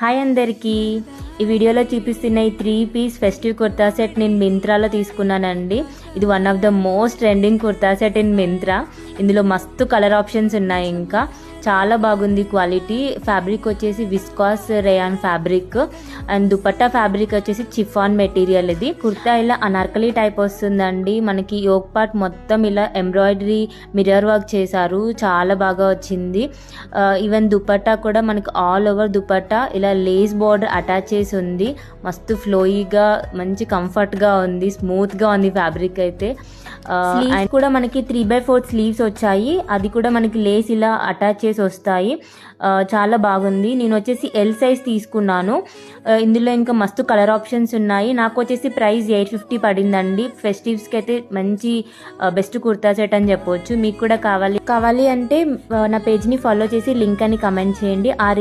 Hi అందరికీ, ఈ వీడియోలో చూపిస్తున్న ఈ 3-పీస్ ఫెస్టివ్ కుర్తా సెట్ నేను మింత్రాలో తీసుకున్నానండి. ఇది one of the most trending kurta set in Myntra. ఇందులో మస్తు కలర్ ఆప్షన్స్ ఉన్నాయి, ఇంకా చాలా బాగుంది క్వాలిటీ. ఫ్యాబ్రిక్ వచ్చేసి viscous rayon fabric and dupatta fabric వచ్చేసి చిఫాన్ మెటీరియల్. ఇది కుర్తా ఇలా అనార్కలి టైప్ వస్తుందండి. మనకి యోక్ పార్ట్ మొత్తం ఇలా ఎంబ్రాయిడరీ మిర్రర్ వర్క్ చేశారు, చాలా బాగా వచ్చింది. ఈవెన్ దుపట్టా కూడా మనకి ఆల్ ఓవర్ దుపట్టా ఇలా లేస్ బార్డర్ అటాచ్ చేసి ఉంది. మస్తు ఫ్లోయిగా మంచి కంఫర్ట్గా ఉంది, స్మూత్గా ఉంది ఫ్యాబ్రిక్ అయితే. అండ్ కూడా మనకి 3/4 స్లీవ్స్ వచ్చాయి, అది కూడా మనకి లేస్ ఇలా అటాచ్ చేసి వస్తాయి. చాలా బాగుంది. నేను వచ్చేసి ఎల్ సైజ్ తీసుకున్నాను. ఇందులో ఇంకా మస్తు కలర్ ఆప్షన్స్ ఉన్నాయి. నాకు వచ్చేసి ప్రైస్ 850 పడిందండి. ఫెస్టివ్స్కి అయితే మంచి బెస్ట్ కుర్తా సెట్ అని చెప్పవచ్చు. మీకు కూడా కావాలి అంటే నా పేజ్ని ఫాలో చేసి లింక్ అని కమెంట్ చేయండి.